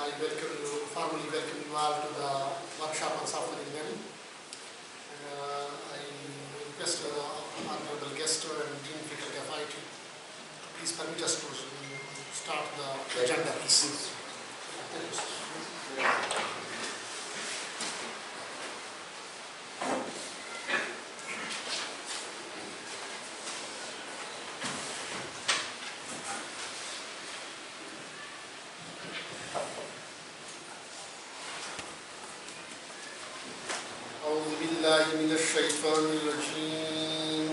formally welcome you all to the workshop on software engineering. I request the honorable guest and Dean Faculty of IT to please permit us to start the agenda, please. Thank you. من الشيطان الرجيم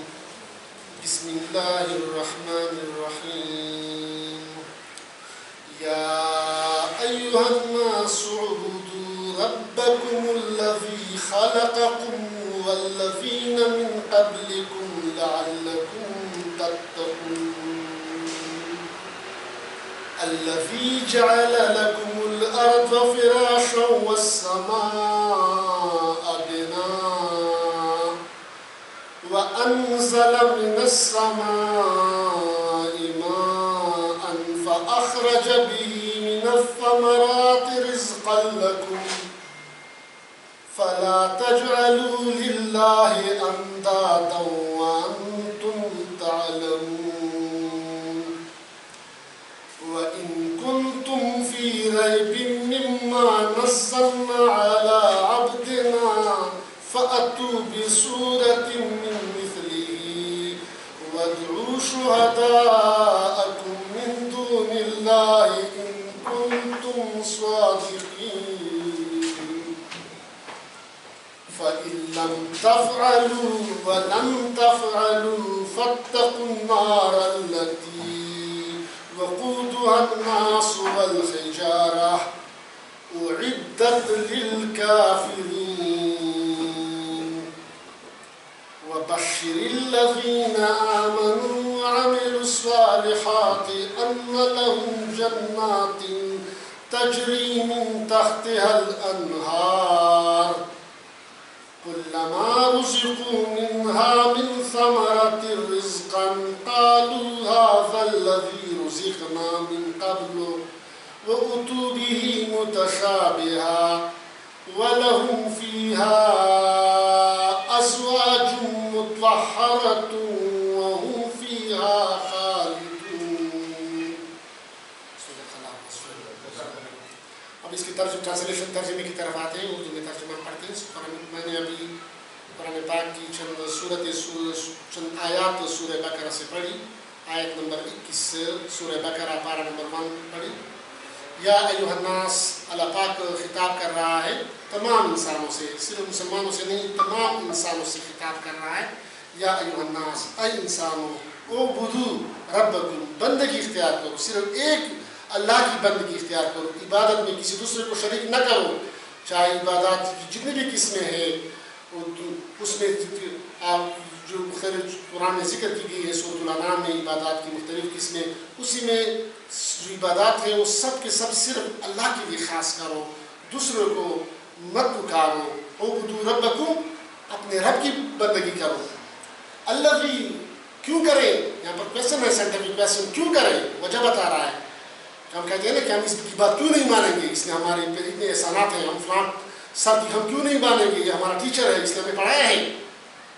بسم الله الرحمن الرحيم يا أيها الناس اعبدوا ربكم الذي خلقكم والذين من قبلكم لعلكم تتقون الذي جعل لكم الأرض فراشا والسماء بناء وأنزل من السماء ماء فأخرج به من الثمرات رزقا لكم فلا تجعلوا لله أندادا وأنتم تعلمون وإن كنتم في ريب مما نزلنا على عبدنا فأتوا بسورة من مثله وادعوا شهداءكم من دون الله إن كنتم صادقين فإن لم تفعلوا ولم تفعلوا فاتقوا النار التي وقودها الناس والحجارة أعدت للكافرين وبشر الذين آمنوا وعملوا الصالحات أن لهم جنات تجري من تحتها الأنهار كلما رزقوا منها من ثمرة رزقا قالوا هذا الذي رزقنا من قبل وأتوا به متشابها ولهم فيها أزواج مطهرة وهم فيها خالدون. اب اس کی ترجمے کی طرف آتے ہیں، اردو میں ترجمہ پڑھتے ہیں. میں نے ابھی قرآن پاک کی چند آیات سورہ بقرہ سے پڑھی. آیت نمبر 21 سے سورہ بقرہ پارہ نمبر 1 پڑھی. یا ایوہ الناس، اللہ پاک خطاب کر رہا ہے تمام انسانوں سے، صرف مسلمانوں سے نہیں، تمام انسانوں سے خطاب کر رہا ہے. یا ایوہ الناس، اے انسانوں، اعبدوا ربکم، بندگی اختیار کرو، صرف ایک اللہ کی بندگی اختیار کرو، عبادت میں کسی دوسرے کو شریک نہ کرو. چاہے عبادات کی جتنی بھی قسمیں ہیں اس میں آپ جو مختلف قرآن میں ذکر کی گئی ہے، سورۃ الانعام میں عبادات کی مختلف قسمیں، اسی میں جو عبادات ہیں وہ سب کے سب صرف اللہ کے لیے خاص کرو، دوسروں کو مت پکارو. اعبدوا ربکم، اپنے رب کی بندگی کرو. الذی، کیوں کریں؟ یہاں پر کویسچن ہے، سائنٹیفک کویسچن، کیوں کریں؟ وجہ بتا رہا ہے. ہم کہتے ہیں نا کہ ہم اس کی بات کیوں نہیں مانیں گے، اس نے ہمارے پہ اتنے احسانات ہیں، ہم فلاں سر کی ہم کیوں نہیں مانیں گے، یہ ہمارا ٹیچر ہے، اس نے ہمیں پڑھایا ہے.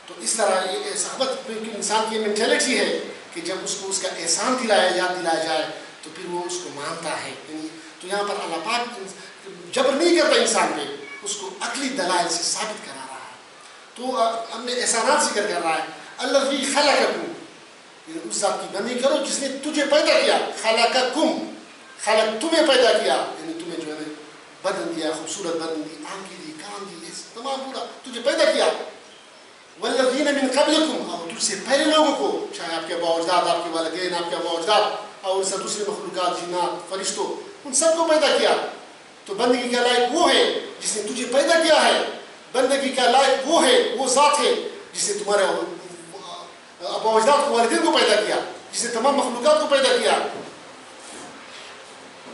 تو اس طرح یہ صحبت انسان کی مینٹیلٹی ہے کہ جب اس کو اس کا احسان دلایا، یاد دلایا جائے تو پھر وہ اس کو مانتا ہے. تو یہاں پر اللہ پاک جبر نہیں کرتا انسان پہ، اس کو عقلی دلائل سے ثابت کرا رہا ہے. تو ہم نے احسانات ذکر کر رہا ہے. الذی خلقکم، اس ذات کی بندگی کرو جس نے تجھے پیدا کیا. خلقکم، خلق تمہیں پیدا کیا، یعنی تمہیں جو ہے بدن دیا، خوبصورت بدن دی، آنکھیں دی، کان دی، تمام پورا تجھے پیدا کیا. والذین من قبلکم، اور تجھ سے پہلے لوگوں کو، چاہے آپ کے ابا اجداد، آپ کے والدین، آپ کے ابا اجداد، اور اس سے دوسرے مخلوقات، جنات، فرشتوں، ان سب کو پیدا کیا. تو بندگی کا لائق وہ ہے جس نے تجھے پیدا کیا ہے. بندگی کا لائق وہ ہے، وہ ذات ہے جس نے تمہارے ابا اجداد کو، والدین کو پیدا کیا، جس نے تمام مخلوقات کو پیدا کیا.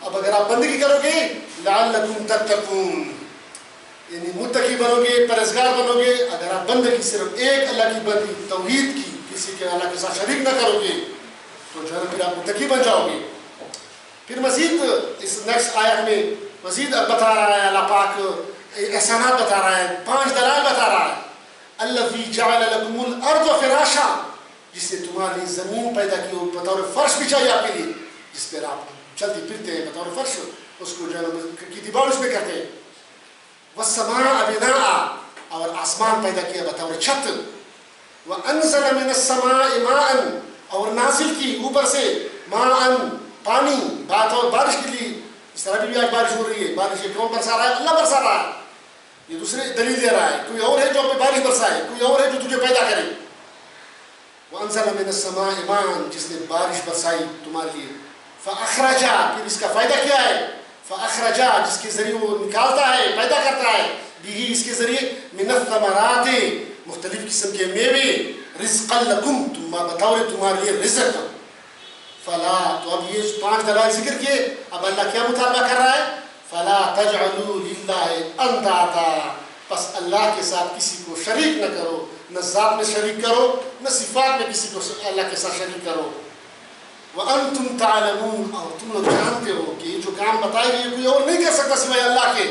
اب اگر آپ بندگی کرو گے لعلکم تتقون، یعنی متقی بنو گے، پرہیزگار بنو گے. اگر آپ بندگی صرف ایک اللہ کی بندگی، توحید کی، کسی کے اللہ کے ساتھ شریک نہ کرو گے تو جو ہے پھر آپ متقی بن جاؤ گے. پھر مزید اس نیکسٹ آیت میں مزید بتا رہا ہے اللہ پاک احسانات بتا رہا ہے، 5 دلائل بتا رہا ہے. الذی جعل لکم الارض فراشا، جس نے تمہارے لیے زمین پیدا کی ہو بطور فرش بچائی آپ کے لیے، جس پر آپ چلتے پھرتے ہیں بطور فرش، اس کو جو ہے کی دیوار اس پہ کرتے ہیں. والسماء بناء، اور آسمان پیدا کیا بطور چھت. وانزل من السماء ماء، اور نازل کی اوپر سے ماء پانی، بارش کے لیے. اس طرح بھی آج بارش ہو رہی ہے، بارش کون برسا رہا ہے؟ اللہ برسا رہا ہے. یہ دوسرے دلیل دے رہا ہے، کوئی اور ہے جو ہمیں بارش برسائے، کوئی اور ہے جو تجھے پیدا کرے. وانزل من السماء ماء، جس نے بارش برسائی تمہارے لیے. فاخرج، پھر اس کا فائدہ کیا ہے؟ فاخرج، جس کے ذریعے وہ نکالتا ہے، پیدا کرتا ہے، بھی اس کے ذریعے من الثمرات، مختلف قسم کے میوے، رزقا لکم، بطور تمہارے لیے رزق. فلا، تو اب یہ 5 دلائل ذکر کیے، اب اللہ کیا مطالبہ کر رہا ہے؟ فلا تجعلوا للہ اندادا، پس اللہ کے ساتھ کسی کو شریک نہ کرو، نہ ذات میں شریک کرو، نہ صفات میں کسی کو اللہ کے ساتھ شریک کرو. وانتم تعلمون، اور تم لوگ جانتے ہو کہ یہ جو کام بتائے گئے کوئی اور نہیں کر سکتا سوائے اللہ کے،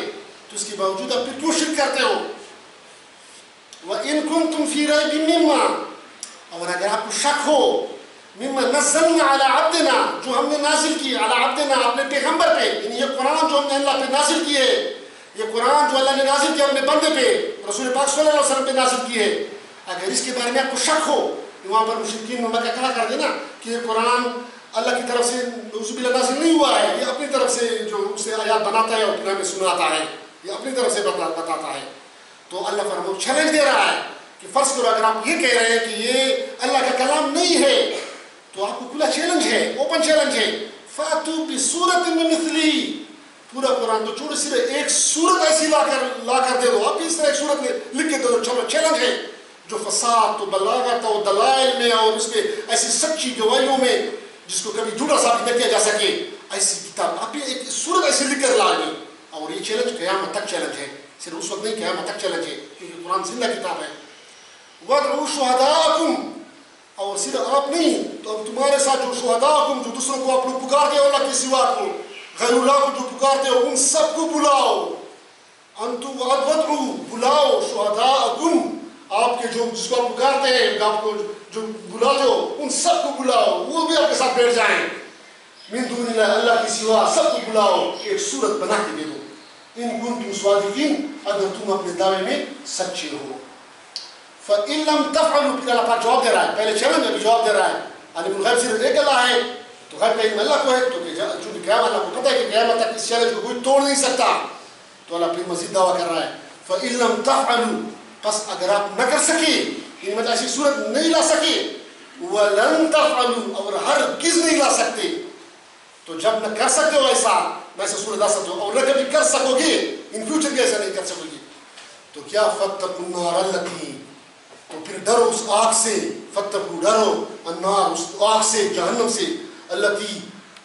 تو اس کے باوجود اب پھر کیوں شرک کرتے ہو؟ وَإِن كُنتُمْ فِي رَيْبٍ مِّمَّا، اور اگر آپ کو شک ہو، مما نزلنا علی عبدنا، جو ہم نے نازل کی، علی عبدنا، اپنے پیغمبر پہ، یعنی یہ قرآن جو ہم نے اللہ پہ نازل کی ہے، یہ قرآن جو اللہ نے نازل کیا اپنے بندے پہ، رسول پاک صلی اللہ علیہ وسلم پہ نازل کی ہے، اگر اس کے بارے میں آپ کو شک ہو، وہاں پر مشرکین میں مکہ کہا کرتے نا کہ یہ قرآن اللہ کی طرف سے نعوذ باللہ نازل نہیں ہوا ہے، یہ اپنی طرف سے جو اسے آیات بناتا ہے اور پھر ہمیں سناتا ہے، یہ اپنی طرف سے بتاتا ہے. تو اللہ فرماتا چیلنج دے رہا ہے کہ فرض کرو اگر آپ یہ کہہ رہے ہیں کہ یہ اللہ کا کلام نہیں ہے، تو آپ کو کھلا چیلنج ہے، اوپن چیلنج ہے. فاتو بسورۃ من مثلی، پورا قرآن تو چھوڑو، صرف ایک سورت ایسی لا کر دے دو، آپ اس طرح ایک سورت میں لکھ کے دے دو. چلو چیلنج ہے، جو فصاحت و بلاغت و دلائل میں اور اس میں ایسی سچی گواہیوں میں جس کو کبھی جھوٹا ثابت نہ کیا جا سکے، ایسی کتاب آپ ایک سورت ایسی لکھ کر لائیں. اور یہ چیلنج قیامت تک چیلنج ہے، صرف اس وقت نہیں، قیامت تک چیلنج ہے، کیونکہ قرآن زندہ کتاب ہے. وَادْعُوا شُهَدَاءَكُمْ، اور صرف آپ نہیں تو اب تمہارے ساتھ جو شہداءکم، جو دوسروں کو آپ لوگ پکارتے ہو اللہ کے سوا کو، غیر اللہ کو جو پکارتے ہو، ان سب کو بلاؤ. انتم وادعوا، بلاؤ شہداءکم، آپ کے جو جس کو آپ پکارتے ہیں، آپ کو جو بلاتے ہو، ان سب کو بلاؤ، وہ بھی آپ کے ساتھ بیٹھ جائیں. من دون اللہ، اللہ کے سوا سب کو بلاؤ، ایک صورت بنا کے دے دو. ان کنتم صادقین، اگر تم اپنے دعوے میں سچے ہو. فَإِن لَمْ تَفْعَلُوا، پھر اللہ پاک جواب دے رہا ہے، پہلے چیلنج ابھی جواب دے رہا ہے. عالم الغیب صرف ایک اللہ ہے، تو غیب کا علم اللہ کو ہے، تو چونکہ قیامت اللہ کو پتہ ہے کہ قیامت تک اس چیلنج کو کوئی توڑ نہیں سکتا، تو اللہ پھر مزید دعویٰ کر رہا ہے. فَإِن لَمْ تَفْعَلُوا، پس اگر آپ نہ کر سکے، یعنی مطلب ایسی صورت نہیں لا سکے، وَلَن تَفْعَلُوا، اور ہرگز نہیں لا سکتے، تو جب نہ کر سکتے ہو ایسا، نہ ایسا صورت لا سکتے ہو، اور نہ کبھی کر سکو گے، ان فیوچر بھی ایسا نہیں کر سکو گے، تو کیا فَاتَّقُوا النَّارَ الَّتِي، تو پھر ڈرو اس آگ سے، فتقوا، ڈرو، النار، اس آگ سے، جہنم سے، التی،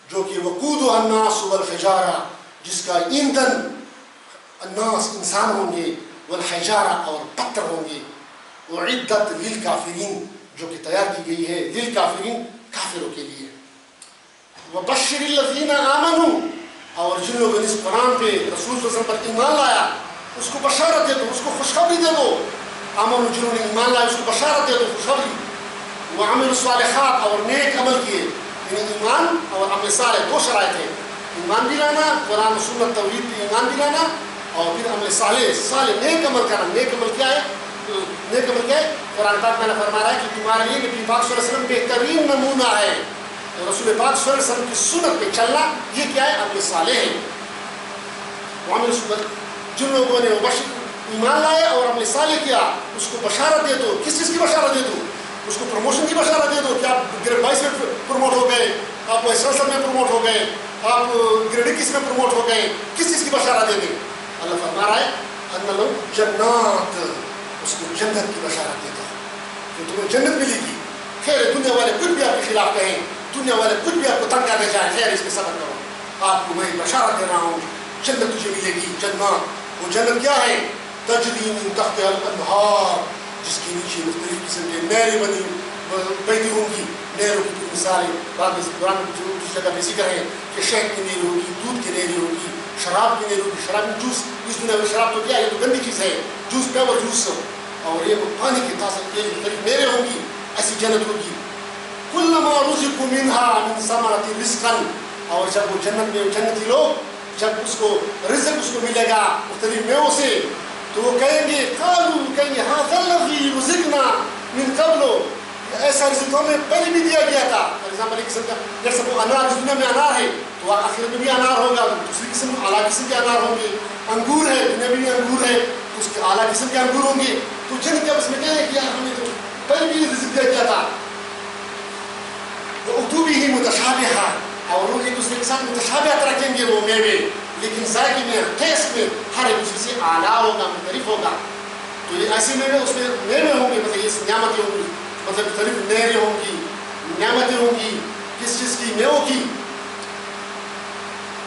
جو کہ وقودها الناس والحجارہ، جس کا ایندھن الناس، انسان ہوں گے، والحجارہ، اور پتھر ہوں گے. اعدت للکافرین، جو کہ تیار کی گئی ہے للکافرین، کافروں کے لیے. وبشر الذین آمنوا، اور جن لوگوں نے اس قرآن پہ رسول صلی اللہ علیہ وسلم پر ایمان لایا، اس کو بشارت دے دو، اس کو خوشخبری دے دو. آمن، جنہوں نے ایمان لایا، اس کو بشارت دے دو، خوشخبری. وعملوا الصالحات، اور نیک عمل کیے، یعنی ایمان اور عمل صالح 2 شرائط ہیں، ایمان بھی لانا، قرآن و سنت توحید بھی ایمان بھی لانا، اور پھر عمل صالح نیک عمل کرنا. نیک عمل کیا ہے؟ نیک عمل کیا ہے؟ قرآن پاک میں نے فرما رہا ہے کہ تمہارے لیے نبی پاک صلی اللہ علیہ وسلم بہترین نمونہ ہے، رسول پاک صلی اللہ علیہ وسلم کی سنت پہ چلنا، یہ کیا ہے؟ عمل صالح ہے. وعمل الصالحات، جن لوگوں نے ایمان لائے اور عمل صالح کیا، اس کو بشارت دے دو. کس چیز کی بشارت دے دو؟ اس کو پروموشن کی بشارت دے دو کہ آپ گریڈ 22 میں پروموٹ ہو گئے، آپ ایسا میں پروموٹ ہو گئے، آپ گریڈ 21 میں پروموٹ ہو گئے. کس چیز کی بشارت دے دیں؟ اللہ فرما رہا ہے ان لهم جنات، اس کو جنت کی بشارت دیتا ہے کہ تمہیں جنت ملے گی. خیر دنیا والے کچھ بھی آپ کے خلاف کہیں، دنیا والے کچھ بھی آپ کو تنگ کرنے جائیں، خیر اس کے صبر کرو، آپ کو میں بشارت دے رہا ہوں، جنت تجھے ملے گی. جنات، وہ جنت کیا ہے؟ تجری من تحتها الانہار، جس کے نیچے مختلف قسم کے نہریں بہتی ہوں گی. نہروں کی مثالیں بعد میں قرآن میں جس جگہ پہ ذکر ہے کہ شہد کی نہر ہوگی، دودھ کی نہر ہوگی، شراب پینے روکی شراب جوس اس دنیا میں شراب تو کیا یہ تو گندی چیز ہے جوس پیا وہ جوس اور یہ پانی کی طاقت یہ میرے ہوں گی ایسی جنت ہوگی کلما رزقوا منها من ثمرۃ رزقا اور جب وہ جنت میں جنتی لوگ جب اس کو رزق اس کو ملے گا مختلف میووں سے تو وہ کہیں گے هذا الذی رزقنا من قبل ایسا رزق ہمیں پہلے بھی دیا گیا تھا فار ایگزامپل ایک قسم کا جیسے وہ انار اس دنیا میں انار ہے تو آخرت میں بھی انار ہوگا دوسری قسم اعلیٰ قسم کے انار ہوں گے انگور ہے دنیا میں بھی انگور ہے تو اس کے اعلیٰ قسم کے انگور ہوں گے تو جنت جب اس میں کہیں کہ یار ہمیں تو پہلے بھی رزق دیا گیا تھا وہ بھی ہی متشابہ اور وہ ایک دوسرے کے ساتھ متشابہت رکھیں گے وہ میوے لیکن ذائقے میں ٹیسٹ میں ہر ایک دوسرے سے اعلیٰ ہوگا مختلف ہوگا تو یہ ایسے میوے اس میں میوے ہوں گے مطلب یہ نعمتیں ہوں گی مطلب مختلف نہریں ہوں گی نعمتیں ہوں گی کس چیز کی میووں کی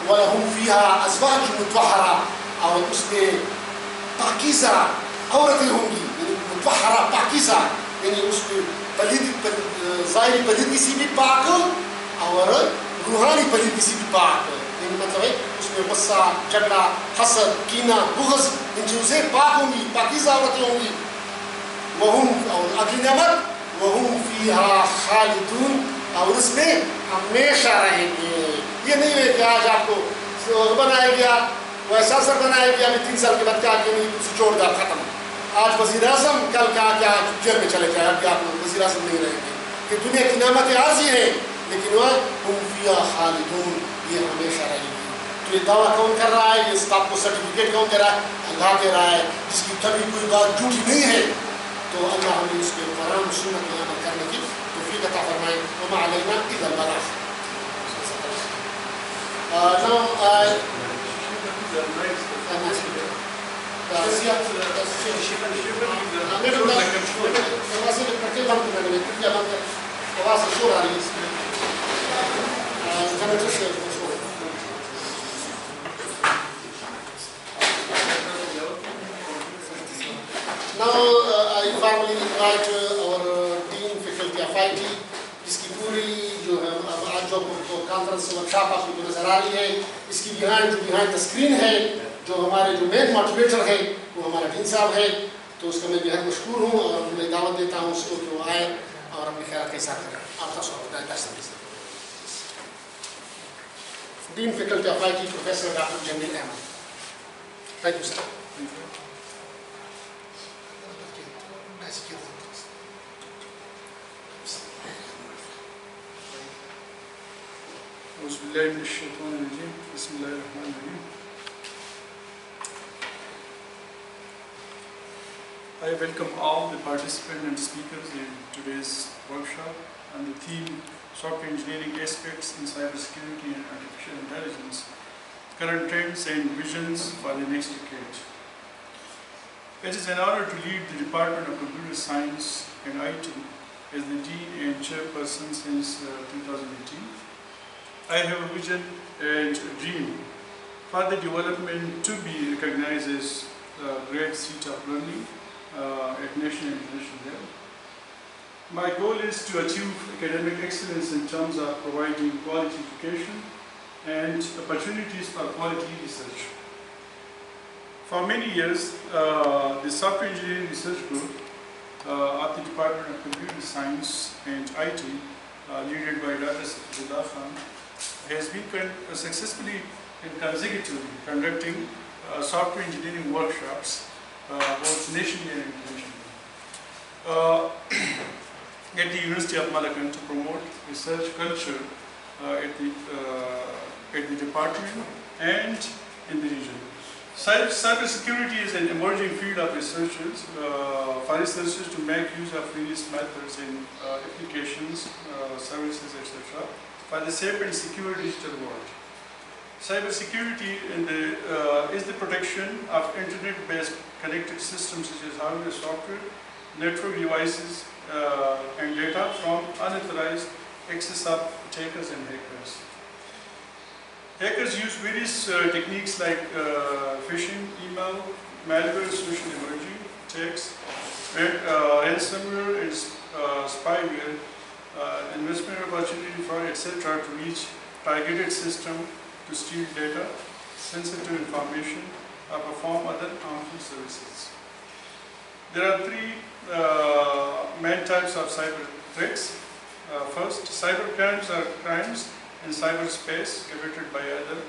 وَلَهُمْ فِيهَا أَزْوَاجٌ مُطَهَّرَةٌ اور اس میں پاکیزہ عورتیں ہوں گی یعنی مطہرہ پاکیزہ یعنی اس میں ظاہری پلیدگی سے بھی پاک اور روحانی پلیدگی سے بھی پاک یعنی مطلب ہے اس میں غصہ جھگڑا حسد کینہ بغض ان چیزوں سے پاک ہوں گی پاکیزہ عورتیں ہوں گی وَهُمْ اور اگلی نعمت وَهُمْ فِيهَا خَالِدُونَ اور اس میں ہمیشہ رہیں گے یہ نہیں ہے کہ آج آپ کو بنایا گیا ویسا سر بنایا گیا ابھی 3 سال کے بعد کہا کہ نہیں اسے چھوڑ دیا ختم آج وزیر اعظم کل کہا کہ آج جیل میں چلے جائے اب کہ آپ وزیر اعظم نہیں رہیں گے کہ دنیا کی نعمتیں عارضی ہیں لیکن وہ ہم فیہا خالدون یہ ہمیشہ رہیں گی تو یہ دعویٰ کون کر رہا ہے اس آپ کو سرٹیفکیٹ کون دے رہا ہے اللہ دے رہا ہے جس کی کبھی کوئی بات جھوٹی نہیں ہے تو اللہ ہمیں اس کے قرآن و سنت میں عمل کرنے کی توفیق عطا فرمائے وما علینا الا البلاغ. Now I formally invite our Dean Faculty of IT جس کی پوری جو ہے آج جو کانفرنس ورکشاپ آپ کو نظر آ رہی ہے اس کی بیہائنڈ دا اسکرین ہے جو ہمارے جو مین موٹیویٹر ہے وہ ہمارا ڈین صاحب ہے تو اس کا میں بہت مشکور ہوں اور میں دعوت دیتا ہوں اس کو کہ وہ آئے اور اپنے خیالات کے ساتھ کریں. آپ کا سوالات dean faculty of I T professor doctor Jamil Ahmed. Thank you sir. أعوذ بالله من الشيطان الرجيم بسم الله الرحمن الرحيم. I welcome all the participants and speakers in today's workshop on the theme Software Engineering Aspects in Cybersecurity and Artificial Intelligence, Current Trends and Visions for the Next Decade. It is an honor to lead the Department of Computer Science and IT as the Dean and Chairperson since 2018. I have a vision and a dream for the development to be recognized as a great seat of learning at national and international level. My goal is to achieve academic excellence in terms of providing quality education and opportunities for quality research. For many years, the Software Engineering Research Group of the Department of Computer Science and IT, led by Dr. Safidullah Khan, has been successfully and consecutively conducting software engineering workshops both nationally and internationally at the University of Malakand to promote research culture at the department and in the region. Cybersecurity is an emerging field of researchers for researchers to make use of various methods and applications, services, etc. for the safe and secure digital world. Cybersecurity is the protection of internet-based connected systems such as hardware, software, network devices, and data from unauthorized access of attackers and hackers. Hackers use various techniques like phishing, email, malware, social emerging attacks, and ransomware and spyware, investment opportunity fraud, etc. to reach targeted system to steal data, sensitive information or perform other harmful services. There are three main types of cyber threats. First, cyber crimes are crimes in cyberspace committed by either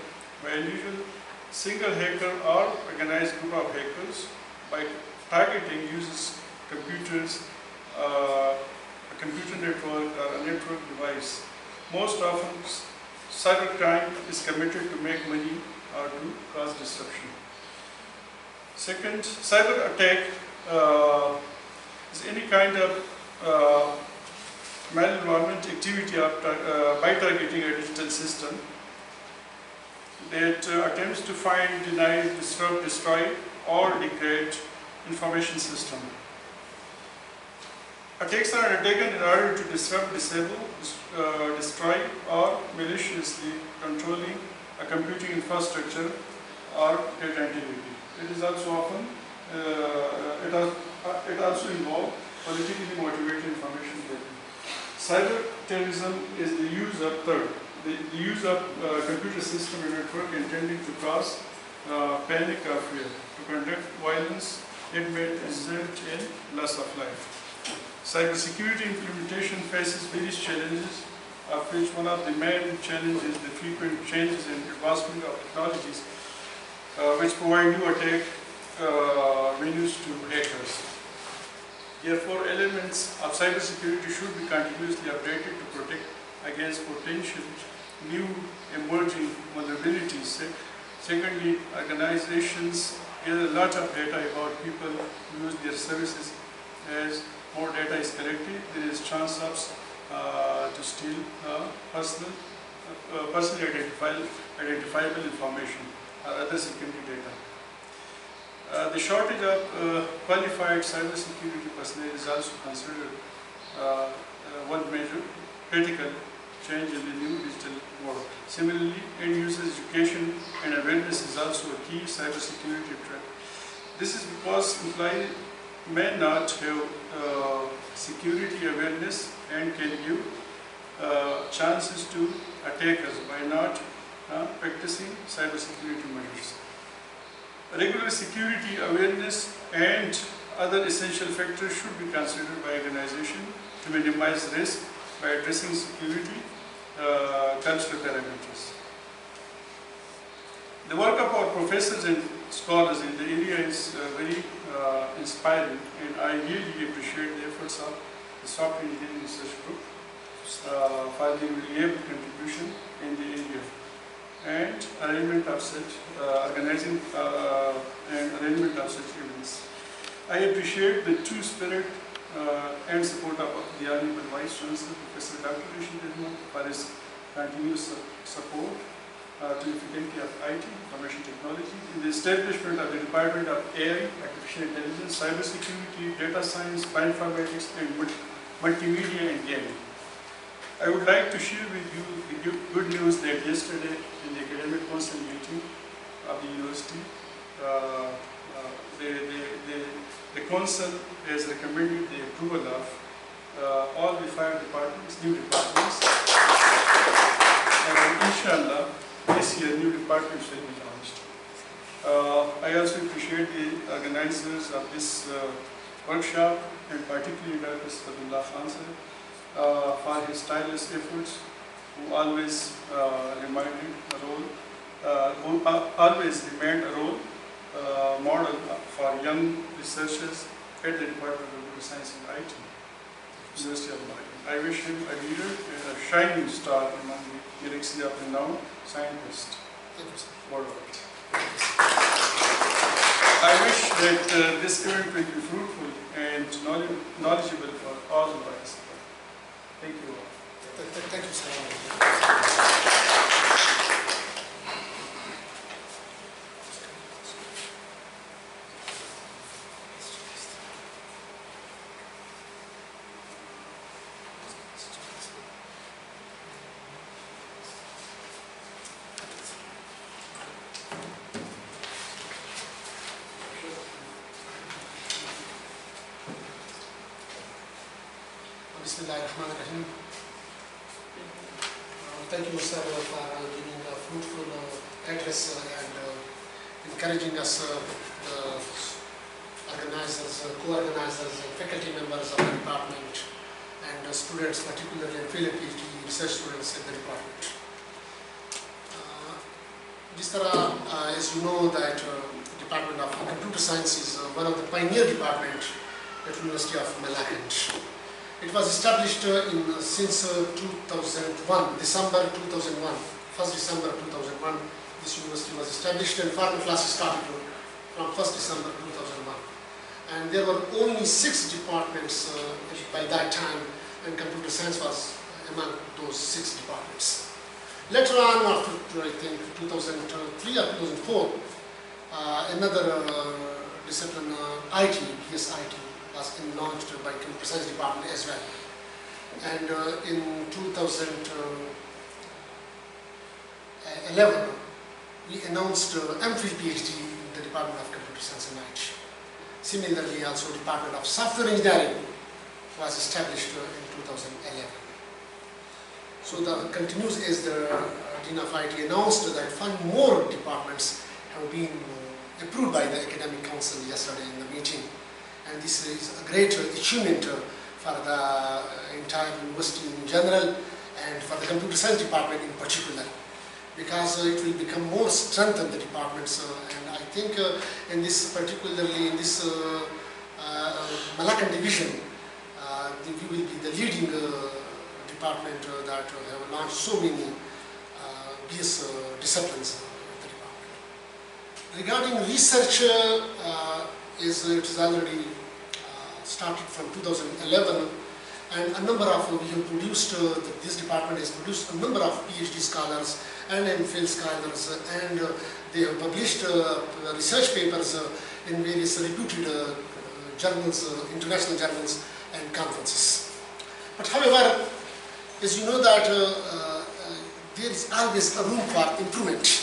individual, single hacker or organized group of hackers by targeting users' computers, a computer network or a network device. Most often, cybercrime is committed to make money or to cause disruption. Second, cyber attack is any kind of malversation activity by targeting a digital system that attempts to find, deny, disrupt, destroy, or degrade information system. Attacks are undertaken in order to disrupt, disable, destroy, or maliciously controlling a computing infrastructure or data integrity. It is also often it also involves politically motivated information gathering. Cyber terrorism is the use of the use of computer system and network intending to cause panic or fear, to conduct violence. It may result in loss of life. Cybersecurity implementation faces various challenges, of which one of the main challenges is the frequent changes and advancement of technologies which provide new attack venues to hackers. Therefore, elements of cybersecurity should be continuously updated to protect against potential new emerging vulnerabilities. Secondly, organizations gather a lot of data about people who use their services. As more data is collected, there is chance of to steal personally identifiable information or other security data. The shortage of qualified cybersecurity personnel is also considered one major critical change in the new digital world. Similarly, end-user education and awareness is also a key cybersecurity threat. This is because employees may not have security awareness and can give chances to attackers by not practicing cybersecurity measures. Regular security awareness and other essential factors should be considered by organization to minimize risk by addressing security cultural parameters. The work of our professors and scholars in the area is very inspiring, and I really appreciate the efforts of the Software Engineering Research Group for their reliable contribution in the area and arrangement of such organizing and arrangement of such events. I appreciate the true spirit and support of the Honorable Vice Chancellor, Professor Dr. Rashid Ahmed, for his continuous support to the faculty of IT, Information Technology, in the establishment of the Department of AI, Artificial Intelligence, Cybersecurity, Data Science, Bioinformatics, and Multimedia and Gaming. I would like to share with you the good news that yesterday in the Academic Council meeting of the university, the Council has recommended the approval of all the 5 departments, new departments, and inshallah, this year new departments will be launched. I also appreciate the organizers of this workshop, and particularly Dr. Sabullah Khan for his tireless efforts, who always remained a role model for young researchers at the Department of Computer Science and IT, University of Malaya. I wish him a leader and a shining star among the galaxy of renowned scientists worldwide. I wish that this event will be fruitful and knowledgeable for all the participants. Thank you all. Thank you, sir. Bismillahirrahmanirrahim. Thank you, sir, for giving a fruitful address and encouraging us, organizers, co-organizers and faculty members of the department and students, particularly and field PhD research students in the department. As you know that Department of Computer Science is one of the pioneer departments at University of Malakand. It was established since 2001, December 2001, 1st December 2001. This university was established and formal classes started from 1st December 2001. And there were only 6 departments by that time, and computer science was among those 6 departments. Later on, after I think 2003 or 2004, another discipline, IT, PSIT, was launched by computer science department as well. And in 2011, we announced MPhil PhD in the Department of Computer Science and IT. Similarly, also Department of Software Engineering was established in 2011. So the continues as the Dean of IT announced that 5 more departments have been approved by the Academic Council yesterday in the meeting. And this is a great achievement for the entire university in general and for the computer science department in particular, because it will become more strengthened the departments. And I think in this, particularly in this Malakand division, we will be the leading department that have launched so many BS disciplines in the department. Regarding research, it is already started from 2011, and a number of, we have produced, this department has produced a number of PhD scholars and MPhil scholars, and they have published research papers in various reputed journals, international journals and conferences. But however, as you know that there is always a room for improvement.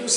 QC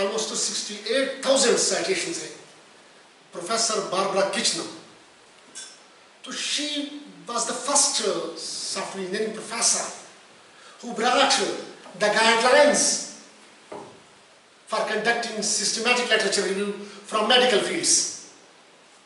almost close to 68,000 citations hai. Professor Barbara Kitchener. So she was the first software engineering professor who brought the guidelines for conducting systematic literature review from medical fields.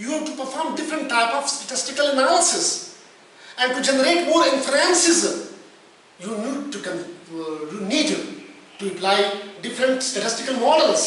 you have to perform different type of statistical analysis and to generate more inferences you need to apply different statistical models.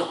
1,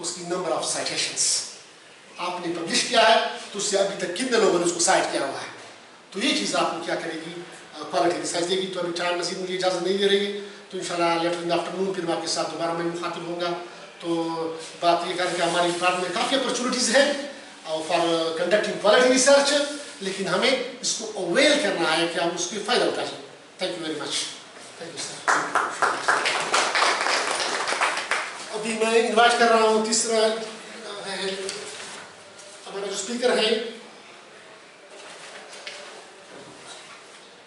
اس کی number of سائٹیشنس. آپ نے publish کیا ہے تو اس سے ابھی تک کتنے لوگوں نے اس کو سائٹ کیا ہوا ہے. تو یہ چیز آپ کو کیا کرے گی, کوالٹی ریسرچ دے گی. تو ابھی ٹائم مزید مجھے اجازت نہیں دے رہی ہے, تو انشاءاللہ لیٹر ان آفٹرنون پھر میں آپ کے ساتھ دوبارہ میں مخاطب ہوں گا. تو بات یہ کر کہ ہماری ڈپارٹمنٹ میں کافی اپرچونیٹیز ہیں فار کنڈکٹنگ کوالٹی ریسرچ, لیکن ہمیں اس کو اویل کرنا ہے کہ ہم اس کے فائدہ اٹھائیں. Thank you very much. Thank you سر. ابھی میں انوائٹ کر رہا ہوں تیسرا ہمارا جو اسپیکر ہے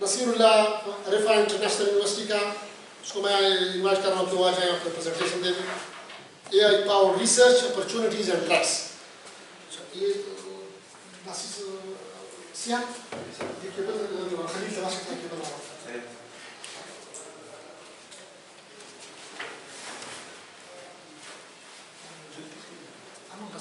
نصیر اللہ رفا انٹرنیشنل یونیورسٹی کا, اس کو میں انوائٹ کر رہا ہوں کہ وہ آ جائیں اپنا پریزنٹیشن دے دیں. A I power research opportunities and threats. یہ سیاح خلیل تباشر کا کیبل آ رہا ہے. I'm not